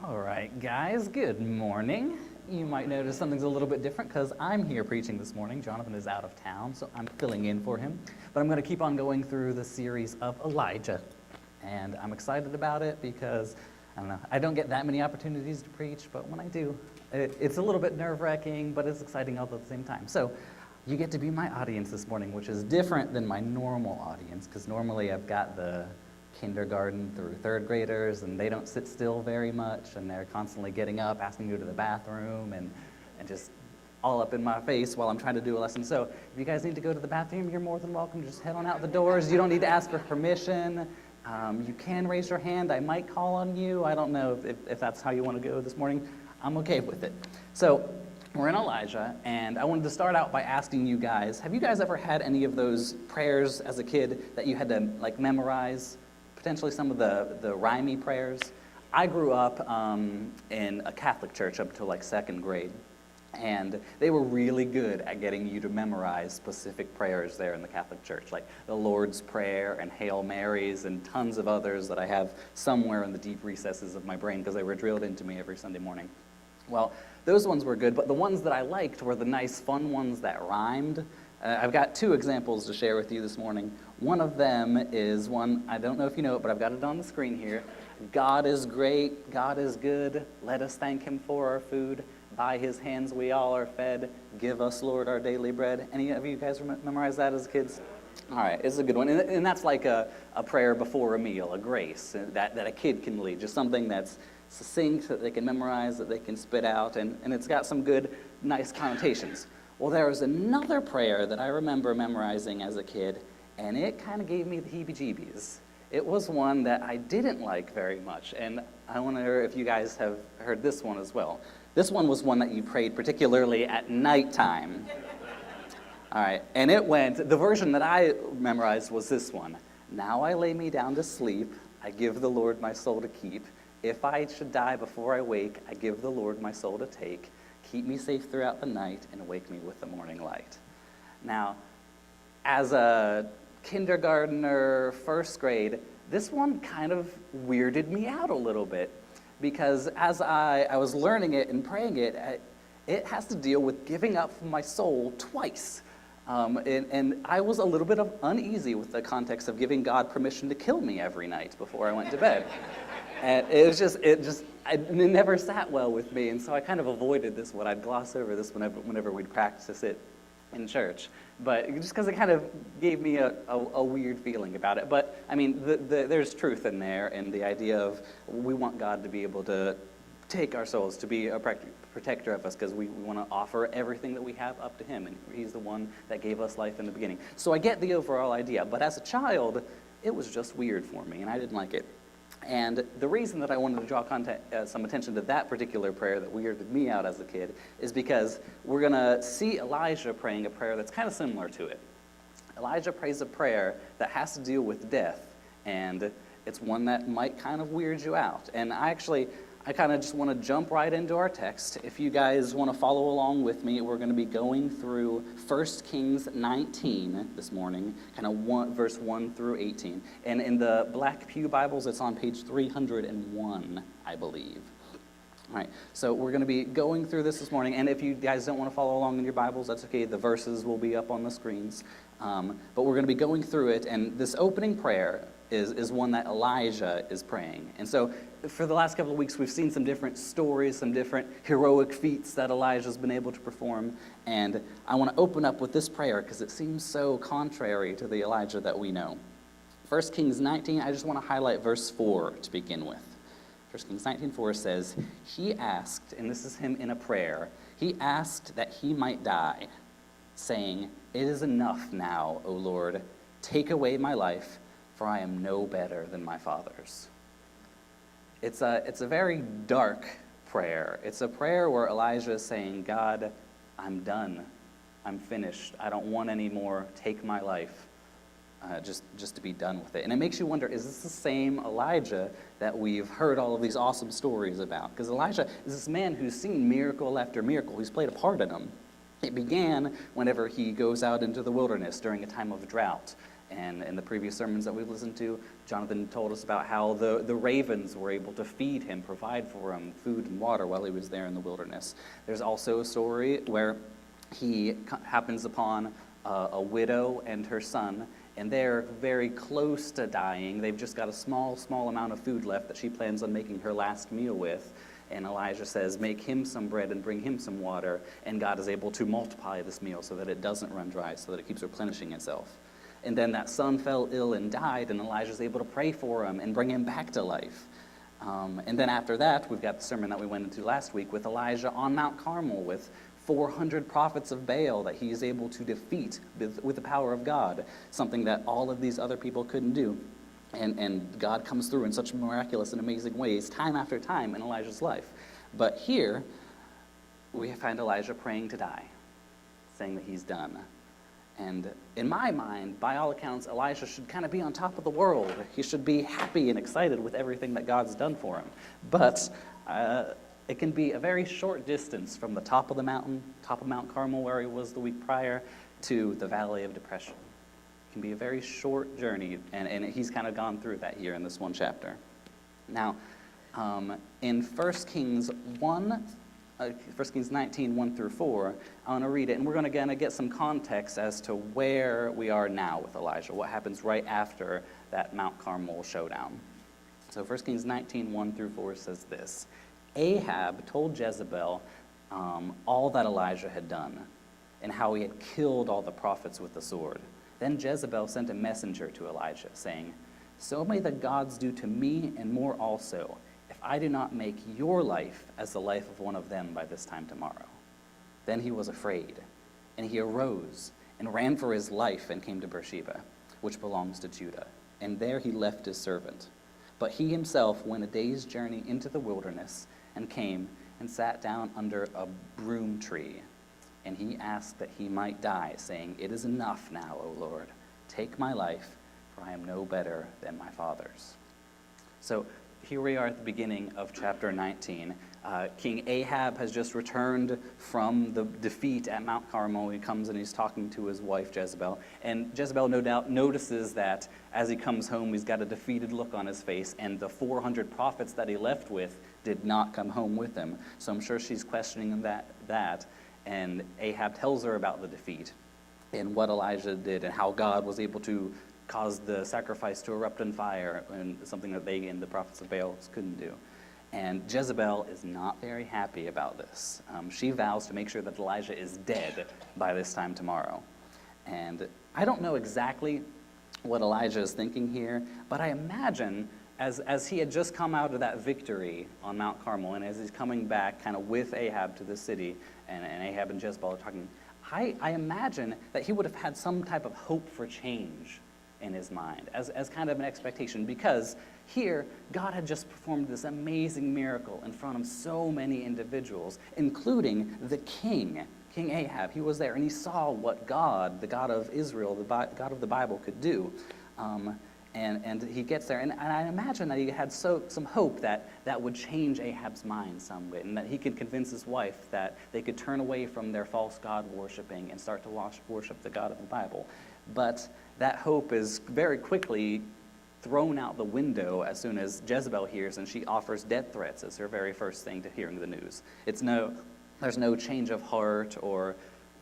All right, guys, good morning. You might notice something's a little bit different because I'm here preaching this morning. Jonathan is out of town, so I'm filling in for him. But I'm going to keep on going through the series of Elijah. And I'm excited about it because, I don't know, I don't get that many opportunities to preach, but when I do, it's a little bit nerve-wracking, but it's exciting all at the same time. So you get to be my audience this morning, which is different than my normal audience, because normally I've got the kindergarten through third graders, and they don't sit still very much, and they're constantly getting up, asking me to go to the bathroom, and just all up in my face while I'm trying to do a lesson. So if you guys need to go to the bathroom, you're more than welcome. Just head on out the doors. You don't need to ask for permission. You can raise your hand. I might call on you. I don't know if that's how you want to go this morning. I'm okay with it. So we're in Elijah, and I wanted to start out by asking you guys, have you guys ever had any of those prayers as a kid that you had to memorize? Potentially some of the rhymey prayers. I grew up in a Catholic church up until second grade, and they were really good at getting you to memorize specific prayers there in the Catholic church, like the Lord's Prayer and Hail Marys and tons of others that I have somewhere in the deep recesses of my brain because they were drilled into me every Sunday morning. Well, those ones were good, but the ones that I liked were the nice, fun ones that rhymed. I've got two examples to share with you this morning. One of them is one, I don't know if you know it, but I've got it on the screen here. God is great, God is good, let us thank him for our food. By his hands we all are fed, give us, Lord, our daily bread. Any of you guys memorize that as kids? All right, it's a good one. And that's like a prayer before a meal, a grace that a kid can lead, just something that's succinct, that they can memorize, that they can spit out, and it's got some good, nice connotations. Well, there was another prayer that I remember memorizing as a kid, and it kind of gave me the heebie-jeebies. It was one that I didn't like very much, and I wonder if you guys have heard this one as well. This one was one that you prayed particularly at nighttime. All right, and the version that I memorized was this one. Now I lay me down to sleep, I give the Lord my soul to keep. If I should die before I wake, I give the Lord my soul to take. Keep me safe throughout the night and wake me with the morning light. Now, as a kindergartner, first grade, this one kind of weirded me out a little bit because as I was learning it and praying it, it has to deal with giving up my soul twice. And I was a little bit uneasy with the context of giving God permission to kill me every night before I went to bed. And it never sat well with me, and so I kind of avoided this one. I'd gloss over this whenever we'd practice it in church, but just because it kind of gave me a weird feeling about it. But, I mean, there's truth in there, and the idea of we want God to be able to take our souls, to be a protector of us, because we want to offer everything that we have up to him, and he's the one that gave us life in the beginning. So I get the overall idea, but as a child, it was just weird for me, and I didn't like it. And the reason that I wanted to draw some attention to that particular prayer that weirded me out as a kid is because we're going to see Elijah praying a prayer that's kind of similar to it. Elijah prays a prayer that has to deal with death, and it's one that might kind of weird you out. And I kind of just want to jump right into our text. If you guys want to follow along with me, we're going to be going through 1 Kings 19 this morning, verse 1 through 18. And in the Black Pew Bibles, it's on page 301, I believe. All right, so we're going to be going through this morning, and if you guys don't want to follow along in your Bibles, that's okay. The verses will be up on the screens. But we're going to be going through it, and this opening prayer is one that Elijah is praying. And so for the last couple of weeks, we've seen some different stories, some different heroic feats that Elijah's been able to perform. And I want to open up with this prayer because it seems so contrary to the Elijah that we know. 1 Kings 19, I just want to highlight verse 4 to begin with. 1 Kings 19:4 says, he asked, and this is him in a prayer, he asked that he might die, saying, it is enough now, O Lord, take away my life, for I am no better than my fathers. It's a very dark prayer. It's a prayer where Elijah is saying, God, I'm done. I'm finished. I don't want any more. Take my life. Just to be done with it. And it makes you wonder, is this the same Elijah that we've heard all of these awesome stories about? Because Elijah is this man who's seen miracle after miracle. He's played a part in them. It began whenever he goes out into the wilderness during a time of drought. And in the previous sermons that we've listened to, Jonathan told us about how the ravens were able to feed him, provide for him food and water while he was there in the wilderness. There's also a story where he happens upon a widow and her son, and they're very close to dying. They've just got a small amount of food left that she plans on making her last meal with. And Elijah says, make him some bread and bring him some water. And God is able to multiply this meal so that it doesn't run dry, so that it keeps replenishing itself. And then that son fell ill and died, and Elijah's able to pray for him and bring him back to life. And then after that, we've got the sermon that we went into last week with Elijah on Mount Carmel with 400 prophets of Baal that he is able to defeat with the power of God, something that all of these other people couldn't do. And God comes through in such miraculous and amazing ways time after time in Elijah's life. But here, we find Elijah praying to die, saying that he's done. And in my mind, by all accounts, Elijah should kind of be on top of the world. He should be happy and excited with everything that God's done for him. But it can be a very short distance from the top of the mountain, top of Mount Carmel where he was the week prior, to the Valley of Depression. It can be a very short journey, and he's kind of gone through that here in this one chapter. Now, in 1 Kings 19, 1 through 4, I want to read it, and we're going to get some context as to where we are now with Elijah, what happens right after that Mount Carmel showdown. So 1 Kings 19, 1 through 4 says this: Ahab told Jezebel all that Elijah had done, and how he had killed all the prophets with the sword. Then Jezebel sent a messenger to Elijah, saying, so may the gods do to me and more also, if I do not make your life as the life of one of them by this time tomorrow. Then he was afraid, and he arose and ran for his life and came to Beersheba, which belongs to Judah. And there he left his servant. But he himself went a day's journey into the wilderness and came and sat down under a broom tree. And he asked that he might die, saying, it is enough now, O Lord. Take my life, for I am no better than my father's. So here we are at the beginning of chapter 19. King Ahab has just returned from the defeat at Mount Carmel. He comes and he's talking to his wife Jezebel. And Jezebel no doubt notices that as he comes home, he's got a defeated look on his face, and the 400 prophets that he left with did not come home with him. So I'm sure she's questioning that. And Ahab tells her about the defeat and what Elijah did and how God was able to cause the sacrifice to erupt in fire, and something that they and the prophets of Baal couldn't do. And Jezebel is not very happy about this. She vows to make sure that Elijah is dead by this time tomorrow. And I don't know exactly what Elijah is thinking here, but I imagine as he had just come out of that victory on Mount Carmel, and as he's coming back kind of with Ahab to the city, and Ahab and Jezebel are talking, I imagine that he would have had some type of hope for change in his mind, as kind of an expectation, because here, God had just performed this amazing miracle in front of so many individuals, including the king, King Ahab. He was there, and he saw what God, the God of Israel, the God of the Bible, could do. And he gets there, and I imagine that he had some hope that would change Ahab's mind some way, and that he could convince his wife that they could turn away from their false god worshiping and start to worship the God of the Bible. But that hope is very quickly thrown out the window as soon as Jezebel hears, and she offers death threats as her very first thing to hearing the news. There's no change of heart or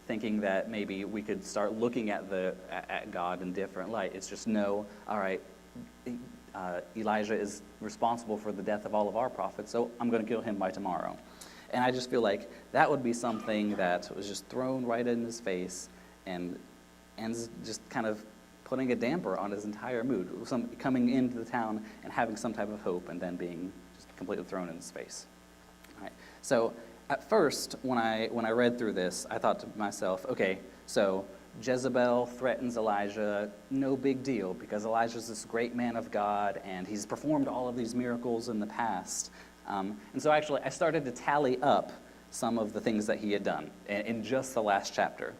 thinking that maybe we could start looking at God in different light. It's just no, all right, Elijah is responsible for the death of all of our prophets, so I'm going to kill him by tomorrow. And I just feel like that would be something that was just thrown right in his face and just kind of putting a damper on his entire mood, coming into the town and having some type of hope and then being just completely thrown in his face. All right. So at first, when I read through this, I thought to myself, okay, so Jezebel threatens Elijah, no big deal, because Elijah's this great man of God, and he's performed all of these miracles in the past. And so actually, I started to tally up some of the things that he had done in just the last chapter.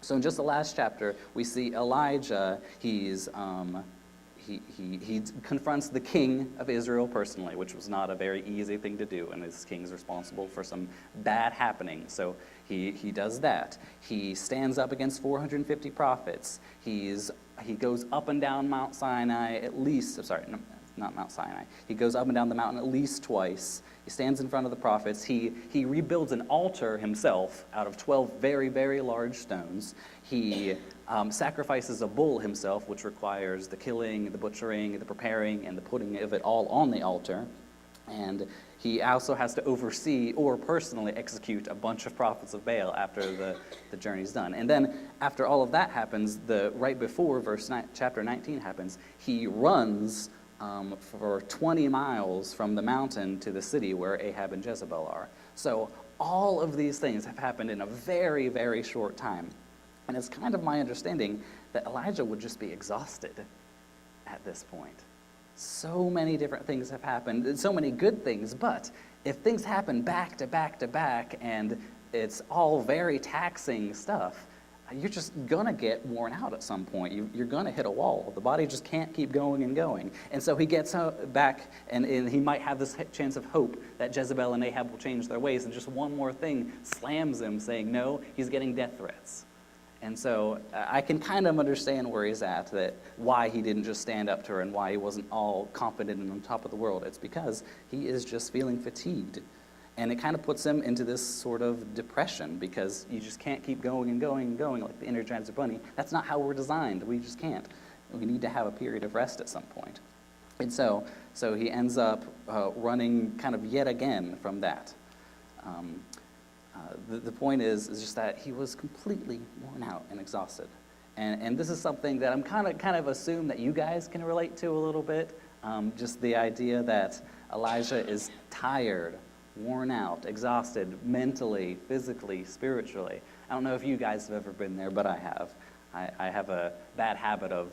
So in just the last chapter, we see Elijah, he's he confronts the king of Israel personally, which was not a very easy thing to do, and this king's responsible for some bad happening. So he does that. He stands up against 450 prophets. He goes up and down Mount Sinai at least, not Mount Sinai. He goes up and down the mountain at least twice. He stands in front of the prophets. He rebuilds an altar himself out of 12 very, very large stones. He sacrifices a bull himself, which requires the killing, the butchering, the preparing, and the putting of it all on the altar. And he also has to oversee or personally execute a bunch of prophets of Baal after the journey's done. And then after all of that happens, right before chapter 19 happens, he runs for 20 miles from the mountain to the city where Ahab and Jezebel are. So all of these things have happened in a very, very short time. And it's kind of my understanding that Elijah would just be exhausted at this point. So many different things have happened, so many good things, but if things happen back to back to back and it's all very taxing stuff, you're just going to get worn out at some point. You're going to hit a wall. The body just can't keep going and going. And so he gets back, and he might have this chance of hope that Jezebel and Ahab will change their ways, and just one more thing slams him, saying no. He's getting death threats. And so I can kind of understand where he's at, that why he didn't just stand up to her and why he wasn't all confident and on top of the world. It's because he is just feeling fatigued. And it kind of puts him into this sort of depression because you just can't keep going and going and going like the Energizer Bunny. That's not how we're designed. We just can't. We need to have a period of rest at some point. And so he ends up running kind of yet again from that. The point is just that he was completely worn out and exhausted. And this is something that I'm kind of assume that you guys can relate to a little bit. Just the idea that Elijah is tired, worn out, exhausted, mentally, physically, spiritually. I don't know if you guys have ever been there, but I have. I have a bad habit of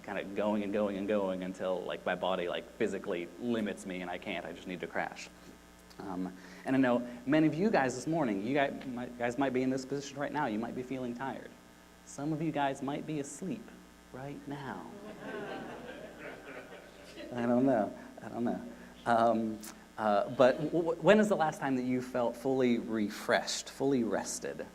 kind of going and going and going until like my body like physically limits me and I can't. I just need to crash. And I know many of you guys this morning, you guys might be in this position right now. You might be feeling tired. Some of you guys might be asleep right now. I don't know. But when is the last time that you felt fully refreshed, fully rested?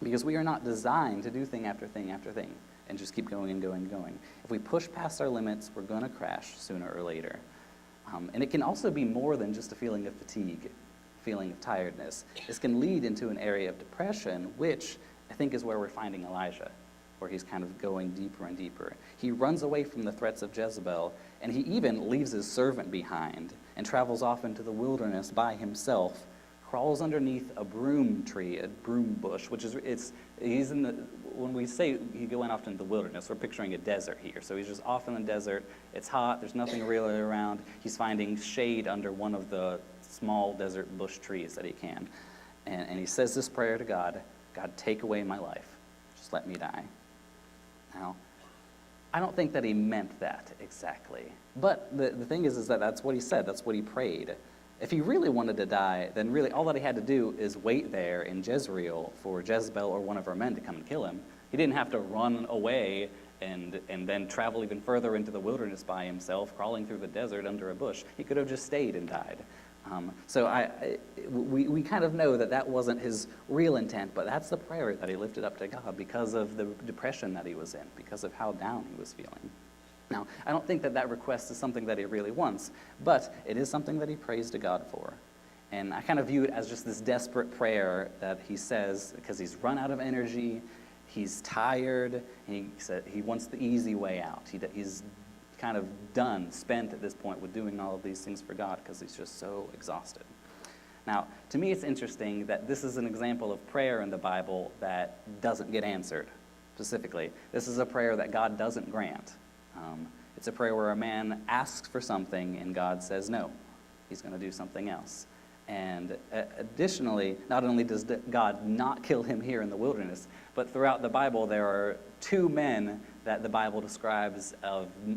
Because we are not designed to do thing after thing after thing and just keep going and going and going. If we push past our limits, we're going to crash sooner or later. And it can also be more than just a feeling of fatigue, feeling of tiredness. This can lead into an area of depression, which I think is where we're finding Elijah, where he's kind of going deeper and deeper. He runs away from the threats of Jezebel, and he even leaves his servant behind and travels off into the wilderness by himself, crawls underneath a broom tree, a broom bush, which is, he's in the, when we say he went off into the wilderness, we're picturing a desert here. So he's just off in the desert. It's hot. There's nothing really around. He's finding shade under one of the small desert bush trees that he can. And he says this prayer to God, God, take away my life. Just let me die. Now, I don't think that he meant that exactly. But the thing is that that's what he said. That's what he prayed. If he really wanted to die, then really all that he had to do is wait there in Jezreel for Jezebel or one of her men to come and kill him. He didn't have to run away and then travel even further into the wilderness by himself, crawling through the desert under a bush. He could have just stayed and died. So we kind of know that wasn't his real intent, but that's the prayer that he lifted up to God because of the depression that he was in, because of how down he was feeling. Now, I don't think that request is something that he really wants, but it is something that he prays to God for. And I kind of view it as just this desperate prayer that he says because he's run out of energy, he's tired, he said he wants the easy way out. He's kind of spent at this point with doing all of these things for God because he's just so exhausted. Now, to me, it's interesting that this is an example of prayer in the Bible that doesn't get answered, specifically. This is a prayer that God doesn't grant. It's a prayer where a man asks for something and God says no. He's going to do something else. And additionally, not only does God not kill him here in the wilderness, but throughout the Bible there are two men that the Bible describes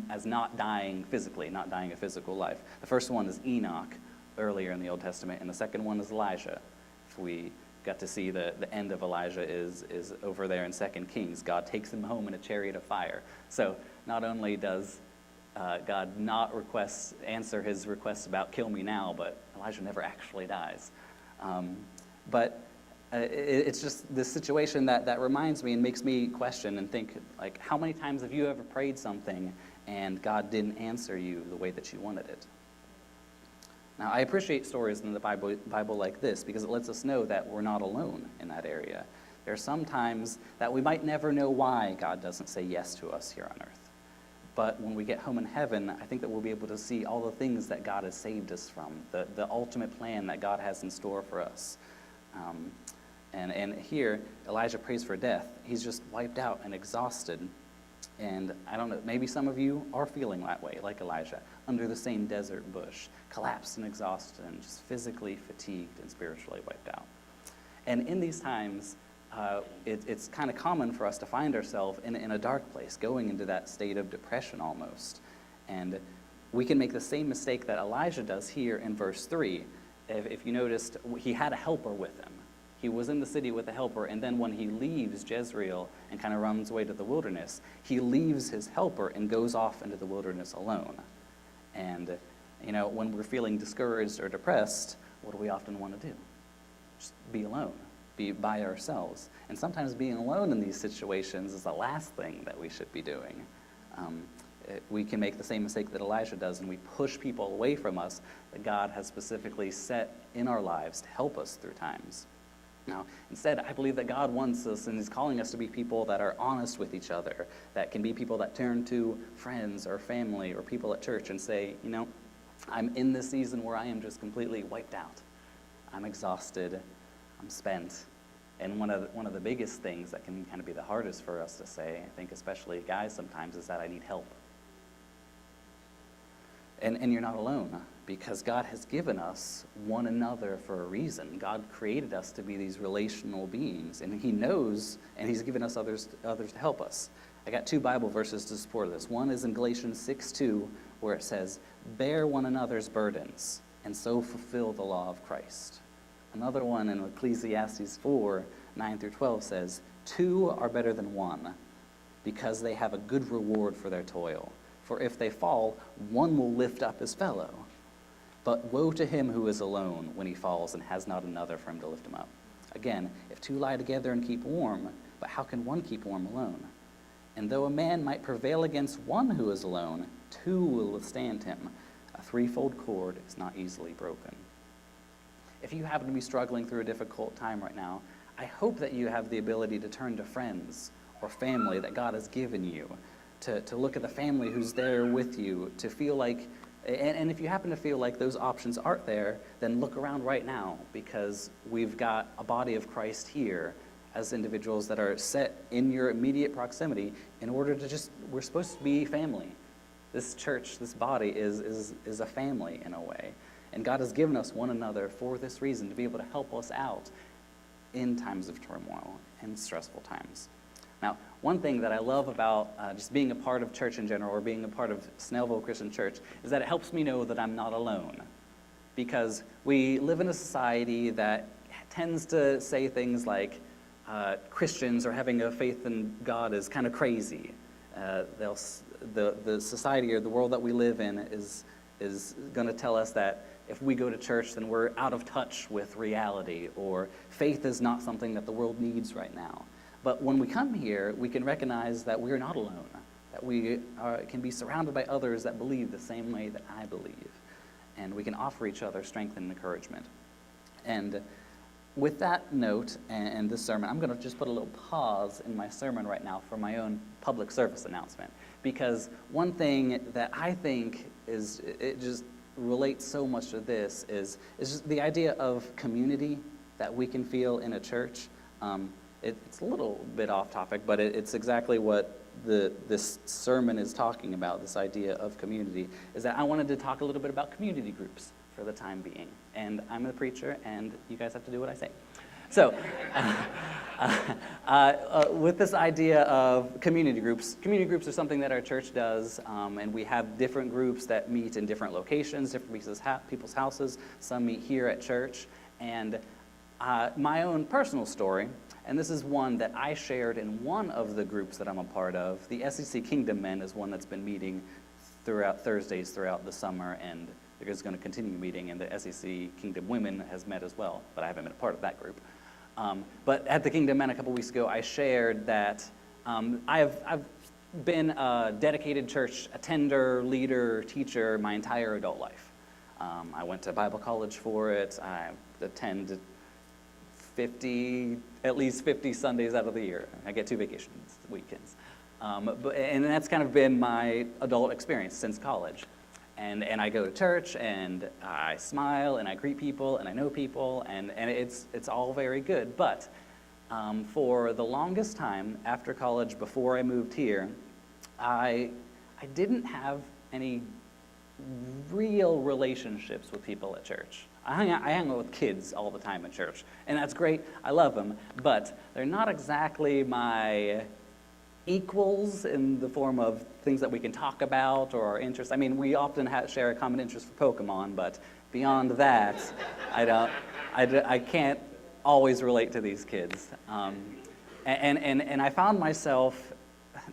as not dying physically, not dying a physical life. The first one is Enoch, earlier in the Old Testament, and the second one is Elijah. If we got to see the end of Elijah is over there in 2 Kings. God takes him home in a chariot of fire. So not only does God not answer his requests about kill me now, but Elijah never actually dies. It's just this situation that reminds me and makes me question and think, like, how many times have you ever prayed something and God didn't answer you the way that you wanted it? Now, I appreciate stories in the Bible like this because it lets us know that we're not alone in that area. There are some times that we might never know why God doesn't say yes to us here on earth. But when we get home in heaven, I think that we'll be able to see all the things that God has saved us from, the ultimate plan that God has in store for us. And here, Elijah prays for death. He's just wiped out and exhausted. And I don't know, maybe some of you are feeling that way, like Elijah, under the same desert bush, collapsed and exhausted and just physically fatigued and spiritually wiped out. And in these times, it's kind of common for us to find ourselves in a dark place, going into that state of depression almost. And we can make the same mistake that Elijah does here in verse 3. If you noticed, he had a helper with him. He was in the city with a helper, and then when he leaves Jezreel and kind of runs away to the wilderness, he leaves his helper and goes off into the wilderness alone. And, when we're feeling discouraged or depressed, what do we often want to do? Just be alone, be by ourselves. And sometimes being alone in these situations is the last thing that we should be doing. We can make the same mistake that Elijah does, and we push people away from us that God has specifically set in our lives to help us through times. Now, instead, I believe that God wants us and is calling us to be people that are honest with each other, that can be people that turn to friends or family or people at church and say, I'm in this season where I am just completely wiped out. I'm exhausted. I'm spent. And one of the biggest things that can kind of be the hardest for us to say, I think especially guys sometimes, is that I need help. And you're not alone, because God has given us one another for a reason. God created us to be these relational beings, and he knows, and he's given us others to help us. I got 2 Bible verses to support this. One is in Galatians 6:2, where it says, bear one another's burdens, and so fulfill the law of Christ. Another one in Ecclesiastes 4:9-12 says, 2 are better than 1, because they have a good reward for their toil. For if they fall, one will lift up his fellow. But woe to him who is alone when he falls and has not another for him to lift him up. Again, if 2 lie together and keep warm, but how can one keep warm alone? And though a man might prevail against one who is alone, 2 will withstand him. A 3-fold cord is not easily broken. If you happen to be struggling through a difficult time right now, I hope that you have the ability to turn to friends or family that God has given you, to look at the family who's there with you, to feel like, and if you happen to feel like those options aren't there, then look around right now, because we've got a body of Christ here as individuals that are set in your immediate proximity in order to we're supposed to be family. This church, this body is a family in a way. And God has given us one another for this reason, to be able to help us out in times of turmoil and stressful times. Now, one thing that I love about just being a part of church in general, or being a part of Snellville Christian Church, is that it helps me know that I'm not alone. Because we live in a society that tends to say things like Christians or having a faith in God is kind of crazy. The society or the world that we live in is going to tell us that if we go to church, then we're out of touch with reality, or faith is not something that the world needs right now. But when we come here, we can recognize that we're not alone, that we can be surrounded by others that believe the same way that I believe. And we can offer each other strength and encouragement. And with that note and this sermon, I'm going to just put a little pause in my sermon right now for my own public service announcement. Because one thing that I think it just relates so much to this is just the idea of community that we can feel in a church. It's a little bit off topic, but it's exactly what this sermon is talking about, this idea of community, is that I wanted to talk a little bit about community groups for the time being. And I'm the preacher, and you guys have to do what I say. So, with this idea of community groups are something that our church does, and we have different groups that meet in different locations, different people's houses. Some meet here at church. And my own personal story, and this is one that I shared in one of the groups that I'm a part of. The SEC Kingdom Men is one that's been meeting throughout Thursdays throughout the summer, and there's going to continue meeting, and the SEC Kingdom Women has met as well, but I haven't been a part of that group. But at the Kingdom Men a couple weeks ago, I shared that I've been a dedicated church attender, leader, teacher my entire adult life. I went to Bible college for it. I attend at least 50 Sundays out of the year. I get 2 vacations, weekends. And that's kind of been my adult experience since college. And I go to church, and I smile, and I greet people, and I know people, and it's all very good. But for the longest time after college, before I moved here, I didn't have any real relationships with people at church. I hang out with kids all the time at church, and that's great. I love them, but they're not exactly my equals in the form of things that we can talk about or our interests. I mean, we often share a common interest for Pokemon, but beyond that, I can't always relate to these kids. And I found myself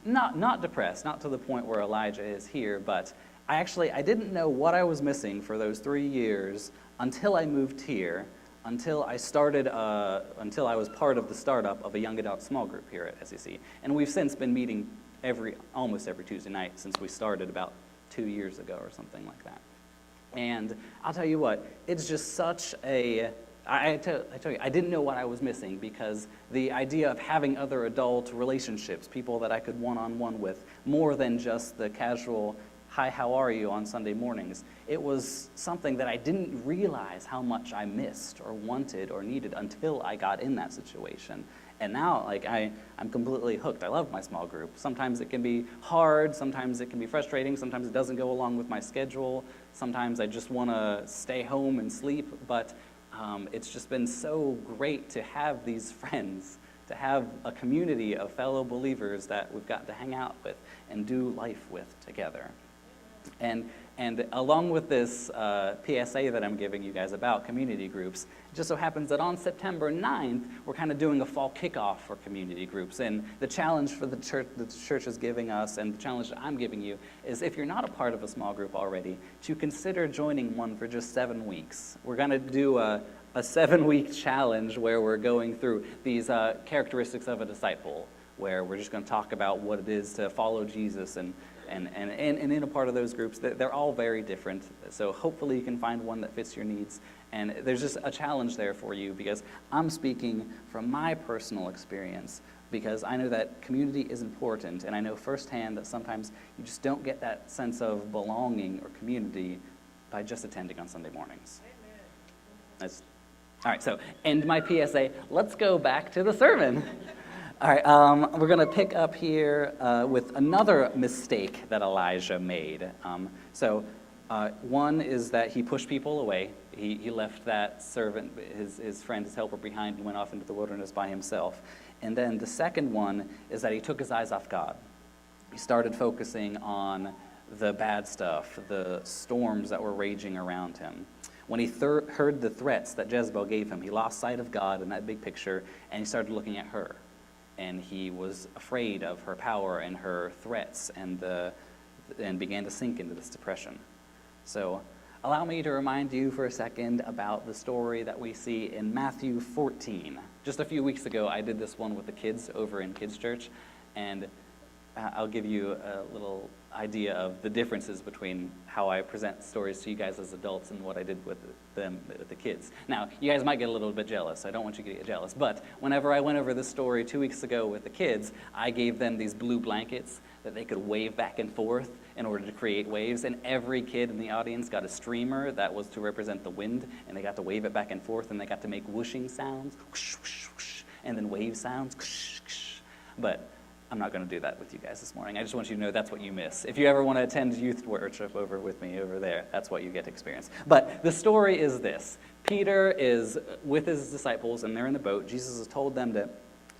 not depressed, not to the point where Elijah is here, but I didn't know what I was missing for those 3 years until I moved here, until I was part of the startup of a young adult small group here at SEC. And we've since been meeting almost every Tuesday night since we started about 2 years ago or something like that. And I'll tell you what, it's just such I tell you, I didn't know what I was missing, because the idea of having other adult relationships, people that I could one-on-one with, more than just the casual, hi, how are you on Sunday mornings, it was something that I didn't realize how much I missed or wanted or needed until I got in that situation. And now, I'm completely hooked. I love my small group. Sometimes it can be hard, sometimes it can be frustrating, sometimes it doesn't go along with my schedule, sometimes I just want to stay home and sleep, but it's just been so great to have these friends, to have a community of fellow believers that we've got to hang out with and do life with together. And along with this PSA that I'm giving you guys about community groups, it just so happens that on September 9th, we're kind of doing a fall kickoff for community groups. And the challenge for the church is giving us, and the challenge that I'm giving you, is if you're not a part of a small group already, to consider joining one for just 7 weeks. We're going to do a 7-week challenge where we're going through these characteristics of a disciple, where we're just going to talk about what it is to follow Jesus, and in a part of those groups, they're all very different. So hopefully you can find one that fits your needs. And there's just a challenge there for you, because I'm speaking from my personal experience, because I know that community is important, and I know firsthand that sometimes you just don't get that sense of belonging or community by just attending on Sunday mornings. All right, so end my PSA. Let's go back to the sermon. All right, we're going to pick up here with another mistake that Elijah made. One is that he pushed people away. He left that servant, his friend, his helper behind, and went off into the wilderness by himself. And then the second one is that he took his eyes off God. He started focusing on the bad stuff, the storms that were raging around him. When he heard the threats that Jezebel gave him, he lost sight of God in that big picture, and he started looking at her. And he was afraid of her power and her threats, and began to sink into this depression. So allow me to remind you for a second about the story that we see in Matthew 14. Just a few weeks ago, I did this one with the kids over in Kids Church, and I'll give you a little idea of the differences between how I present stories to you guys as adults and what I did with the kids. Now, you guys might get a little bit jealous. I don't want you to get jealous. But whenever I went over this story 2 weeks ago with the kids, I gave them these blue blankets that they could wave back and forth in order to create waves. And every kid in the audience got a streamer that was to represent the wind, and they got to wave it back and forth, and they got to make whooshing sounds, whoosh, whoosh, whoosh, and then wave sounds, whoosh, whoosh. But I'm not going to do that with you guys this morning. I just want you to know that's what you miss. If you ever want to attend youth worship over with me over there, that's what you get to experience. But the story is this. Peter is with his disciples, and they're in the boat. Jesus has told them to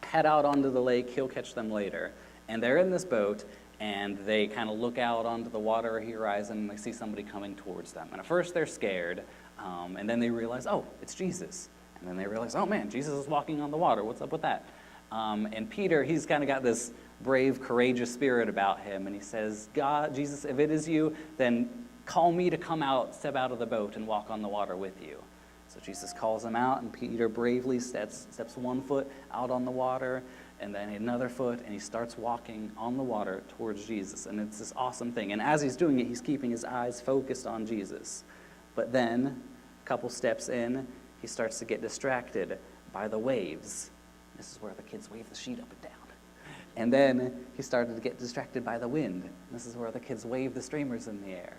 head out onto the lake. He'll catch them later. And they're in this boat, and they kind of look out onto the water horizon, and they see somebody coming towards them. And at first they're scared, and then they realize, oh, it's Jesus. And then they realize, oh man, Jesus is walking on the water. What's up with that? And Peter, he's kind of got this brave, courageous spirit about him. And he says, God, Jesus, if it is you, then call me to come out, step out of the boat and walk on the water with you. So Jesus calls him out, and Peter bravely steps one foot out on the water, and then another foot, and he starts walking on the water towards Jesus. And it's this awesome thing. And as he's doing it, he's keeping his eyes focused on Jesus. But then, a couple steps in, he starts to get distracted by the waves. This is where the kids wave the sheet up and down. And then he started to get distracted by the wind. This is where the kids wave the streamers in the air.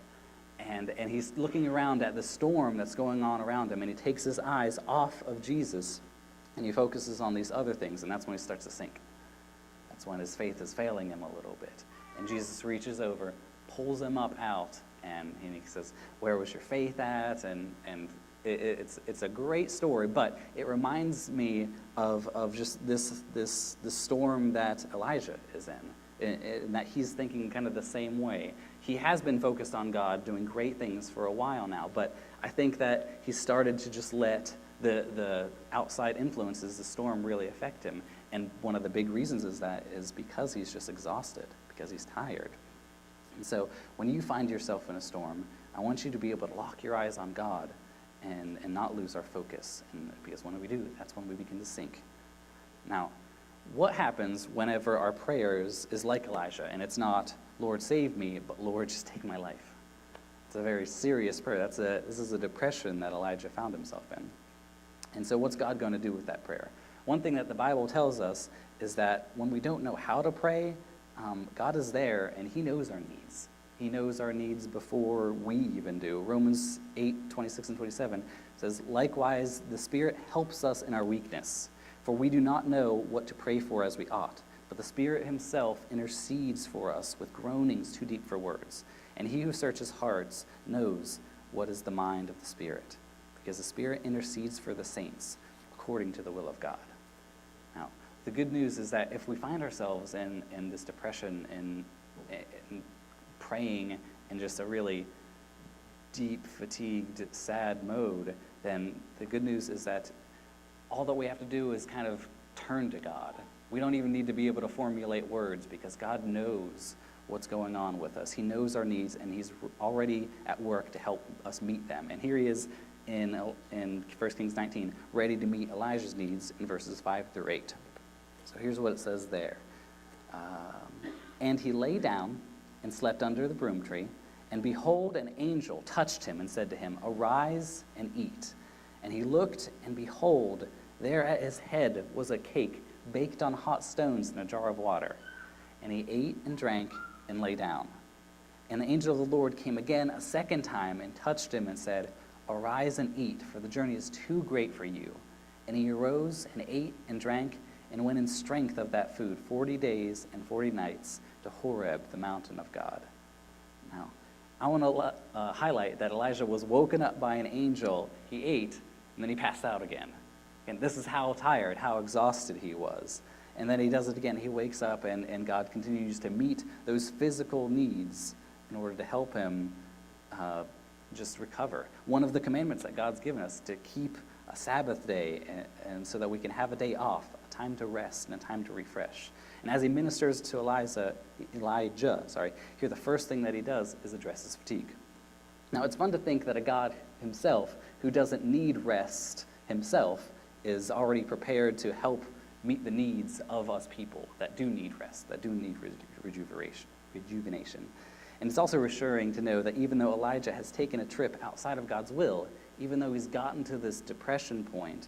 And he's looking around at the storm that's going on around him, and he takes his eyes off of Jesus, and he focuses on these other things, and that's when he starts to sink. That's when his faith is failing him a little bit. And Jesus reaches over, pulls him up out, and he says, where was your faith at? And it's a great story, but it reminds me of just this storm that Elijah is in, and that he's thinking kind of the same way. He has been focused on God, doing great things for a while now, but I think that he started to just let the outside influences, the storm, really affect him. And one of the big reasons is because he's just exhausted, because he's tired. And so when you find yourself in a storm, I want you to be able to lock your eyes on God and not lose our focus. And because when we do, that's when we begin to sink. Now, what happens whenever our prayers is like Elijah, and it's not, Lord, save me, but Lord, just take my life? It's a very serious prayer. This is a depression that Elijah found himself in. And so what's God going to do with that prayer? One thing that the Bible tells us is that when we don't know how to pray, God is there, and he knows our needs. He knows our needs before we even do. Romans 8:26-27 says, likewise, the Spirit helps us in our weakness, for we do not know what to pray for as we ought. But the Spirit himself intercedes for us with groanings too deep for words. And he who searches hearts knows what is the mind of the Spirit, because the Spirit intercedes for the saints according to the will of God. Now, the good news is that if we find ourselves in this depression and praying in just a really deep, fatigued, sad mode, then the good news is that all that we have to do is kind of turn to God. We don't even need to be able to formulate words, because God knows what's going on with us. He knows our needs, and he's already at work to help us meet them. And here he is in 1 Kings 19, ready to meet Elijah's needs in verses 5-8. So here's what it says there. And he lay down and slept under the broom tree, and behold, an angel touched him and said to him, arise and eat. And he looked, and behold, there at his head was a cake baked on hot stones in a jar of water. And he ate and drank and lay down. And the angel of the Lord came again a second time and touched him and said, arise and eat, for the journey is too great for you. And he arose and ate and drank and went in strength of that food 40 days and 40 nights to Horeb, the mountain of God. Now, I want to highlight that Elijah was woken up by an angel. He ate, and then he passed out again. And this is how tired, how exhausted he was. And then he does it again. He wakes up, and God continues to meet those physical needs in order to help him just recover. One of the commandments that God's given us, to keep a Sabbath day, and so that we can have a day off, a time to rest and a time to refresh. And as he ministers to Elijah, here the first thing that he does is address his fatigue. Now, it's fun to think that a God himself, who doesn't need rest himself, is already prepared to help meet the needs of us people that do need rest, that do need rejuvenation. And it's also reassuring to know that even though Elijah has taken a trip outside of God's will, even though he's gotten to this depression point,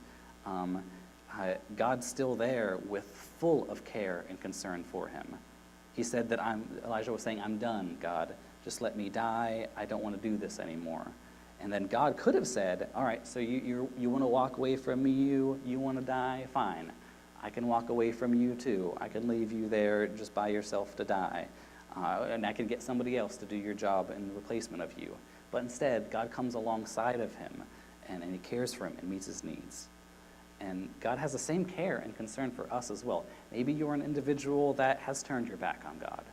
God's still there with full of care and concern for him. He said that Elijah was saying, I'm done, God. Just let me die. I don't want to do this anymore. And then God could have said, all right, so you want to walk away from me, you want to die? Fine. I can walk away from you too. I can leave you there just by yourself to die. And I can get somebody else to do your job in replacement of you. But instead, God comes alongside of him, and he cares for him and meets his needs. And God has the same care and concern for us as well. Maybe you're an individual that has turned your back on God.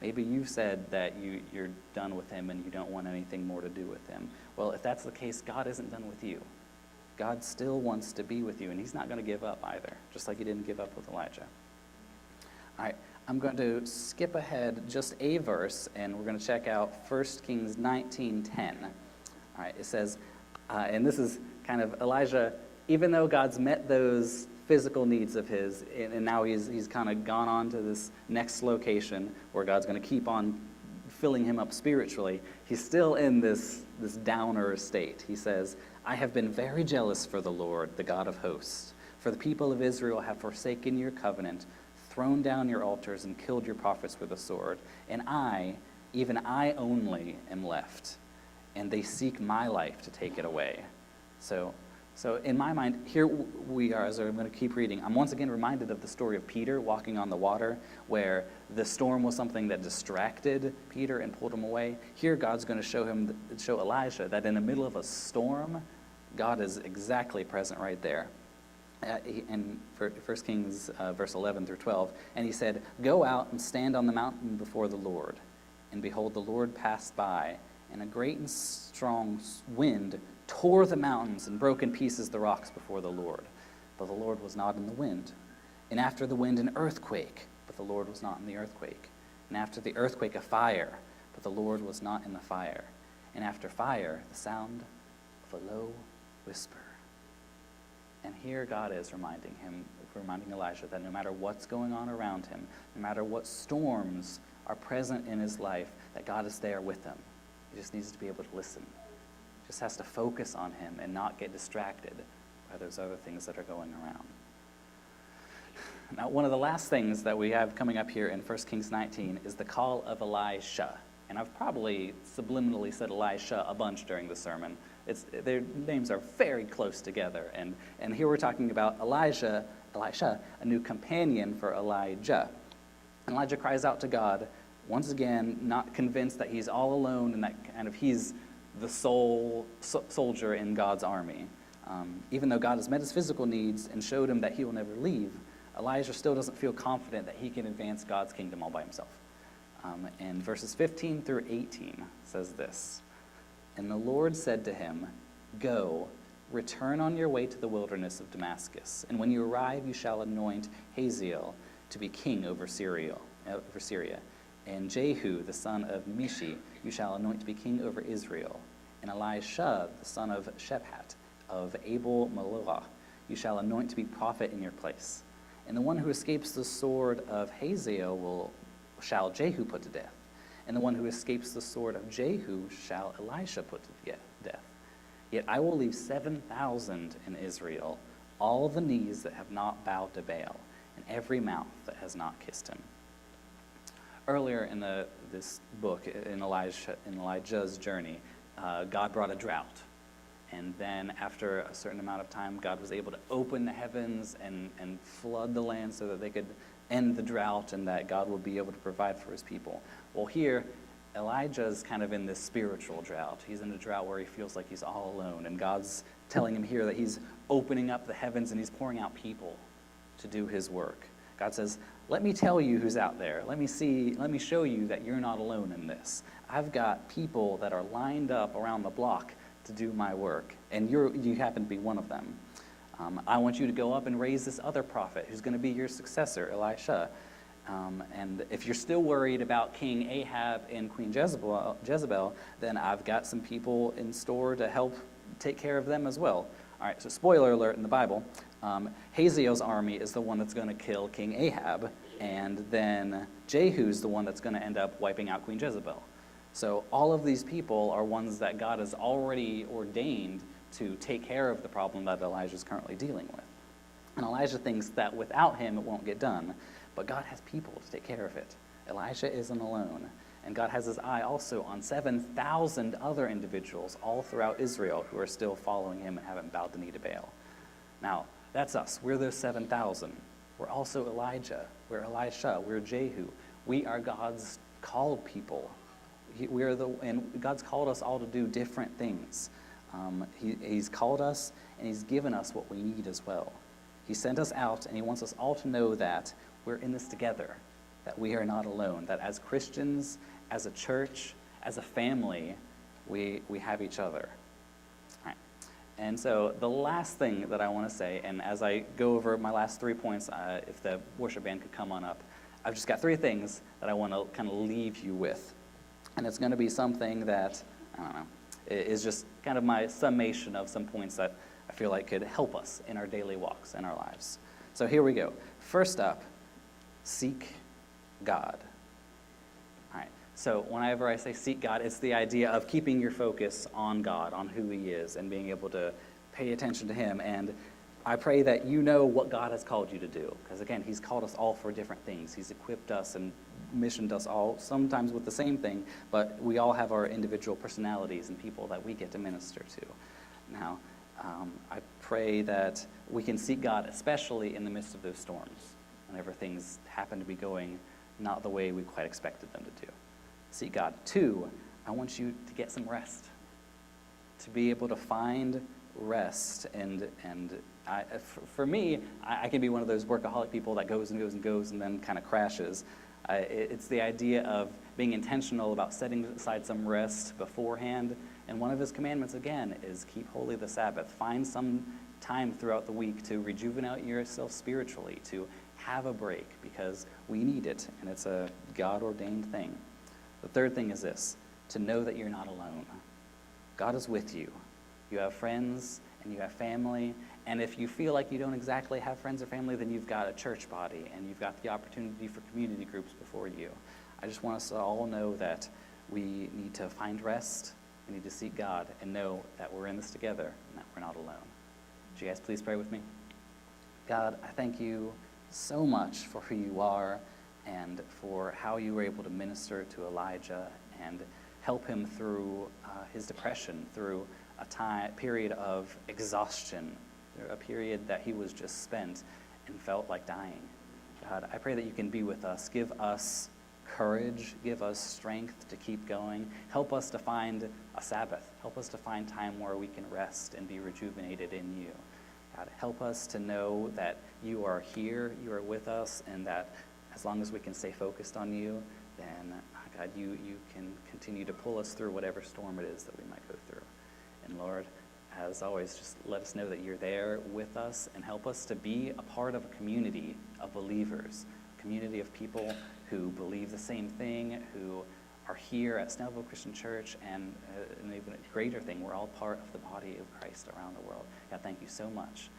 Maybe you've said that you're done with him and you don't want anything more to do with him. Well, if that's the case, God isn't done with you. God still wants to be with you, and he's not going to give up either, just like he didn't give up with Elijah. All right, I'm going to skip ahead just a verse, and we're going to check out 1 Kings 19:10. All right, it says, and this is kind of Elijah, even though God's met those physical needs of his, and now he's kind of gone on to this next location where God's going to keep on filling him up spiritually, he's still in this downer state. He says, I have been very jealous for the Lord, the God of hosts. For the people of Israel have forsaken your covenant, thrown down your altars, and killed your prophets with a sword. And I, even I only, am left, and they seek my life to take it away. So in my mind, here we are, as I'm going to keep reading, I'm once again reminded of the story of Peter walking on the water, where the storm was something that distracted Peter and pulled him away. Here, God's going to show Elijah that in the middle of a storm, God is exactly present right there. In 1 Kings verse 11 through 12, and he said, Go out and stand on the mountain before the Lord. And behold, the Lord passed by, and a great and strong wind tore the mountains and broke in pieces the rocks before the Lord. But the Lord was not in the wind. And after the wind, an earthquake, but the Lord was not in the earthquake. And after the earthquake, a fire, but the Lord was not in the fire. And after fire, the sound of a low whisper. And here God is reminding Elijah that no matter what's going on around him, no matter what storms are present in his life, that God is there with him. He just needs to be able to listen. Just has to focus on him and not get distracted by those other things that are going around. Now, one of the last things that we have coming up here in 1 Kings 19 is the call of Elisha. And I've probably subliminally said Elisha a bunch during the sermon. Their names are very close together. And here we're talking about Elisha, a new companion for Elijah. And Elijah cries out to God, once again, not convinced that he's all alone and that kind of he's the sole soldier in God's army. Even though God has met his physical needs and showed him that he will never leave, Elijah still doesn't feel confident that he can advance God's kingdom all by himself. And verses 15 through 18 says this, And the Lord said to him, Go, return on your way to the wilderness of Damascus, and when you arrive you shall anoint Hazael to be king over Syria. And Jehu, the son of Nimshi, you shall anoint to be king over Israel. And Elisha, the son of Shaphat, of Abel-Meholah, you shall anoint to be prophet in your place. And the one who escapes the sword of Hazael shall Jehu put to death. And the one who escapes the sword of Jehu shall Elisha put to death. Yet I will leave 7,000 in Israel, all the knees that have not bowed to Baal, and every mouth that has not kissed him. Earlier in this book, in Elijah's journey, God brought a drought. And then after a certain amount of time, God was able to open the heavens and flood the land so that they could end the drought and that God would be able to provide for his people. Well, here, Elijah's kind of in this spiritual drought. He's in a drought where he feels like he's all alone. And God's telling him here that he's opening up the heavens and he's pouring out people to do his work. God says, let me tell you who's out there. Let me show you that you're not alone in this. I've got people that are lined up around the block to do my work, and you happen to be one of them. I want you to go up and raise this other prophet who's going to be your successor, Elisha. And if you're still worried about King Ahab and Queen Jezebel, then I've got some people in store to help take care of them as well. All right, so spoiler alert in the Bible, Hazael's army is the one that's going to kill King Ahab, and then Jehu's the one that's going to end up wiping out Queen Jezebel. So all of these people are ones that God has already ordained to take care of the problem that Elijah is currently dealing with. And Elijah thinks that without him it won't get done, but God has people to take care of it. Elijah isn't alone, and God has his eye also on 7,000 other individuals all throughout Israel who are still following him and haven't bowed the knee to Baal. Now, that's us. We're those 7,000. We're also Elijah. We're Elisha. We're Jehu. We are God's called people. And God's called us all to do different things. He's called us, and he's given us what we need as well. He sent us out, and he wants us all to know that we're in this together, that we are not alone, that as Christians, as a church, as a family, we have each other. All right. And so the last thing that I want to say, and as I go over my last 3 points, if the worship band could come on up, I've just got 3 things that I want to kind of leave you with. And it's going to be something that, I don't know, is just kind of my summation of some points that I feel like could help us in our daily walks, in our lives. So here we go. First up, seek God. All right, so whenever I say seek God, it's the idea of keeping your focus on God, on who he is, and being able to pay attention to him. And I pray that you know what God has called you to do. Because again, he's called us all for different things. He's equipped us and missioned us all, sometimes with the same thing, but we all have our individual personalities and people that we get to minister to. Now, I pray that we can seek God, especially in the midst of those storms, whenever things happen to be going not the way we quite expected them to do. Seek God. 2, I want you to get some rest, to be able to find rest. And for me, I can be one of those workaholic people that goes and goes and goes and then kind of crashes. It's the idea of being intentional about setting aside some rest beforehand. And one of his commandments, again, is keep holy the Sabbath. Find some time throughout the week to rejuvenate yourself spiritually, to have a break, because we need it, and it's a God-ordained thing. The 3rd thing is this, to know that you're not alone. God is with you. You have friends, and you have family, and if you feel like you don't exactly have friends or family, then you've got a church body, and you've got the opportunity for community groups before you. I just want us to all know that we need to find rest, we need to seek God, and know that we're in this together, and that we're not alone. Would you guys please pray with me? God, I thank you so much for who you are, and for how you were able to minister to Elijah and help him through his depression, through a period of exhaustion, a period that he was just spent and felt like dying. God, I pray that you can be with us. Give us courage. Give us strength to keep going. Help us to find a Sabbath. Help us to find time where we can rest and be rejuvenated in you. God, help us to know that you are here, you are with us, and that as long as we can stay focused on you, then, God, you can continue to pull us through whatever storm it is that we might go through. And Lord, as always, just let us know that you're there with us, and help us to be a part of a community of believers, a community of people who believe the same thing, who are here at Snellville Christian Church, and an even greater thing, we're all part of the body of Christ around the world. God, thank you so much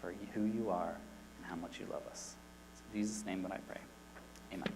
for who you are and how much you love us. It's in Jesus' name that I pray. Amen.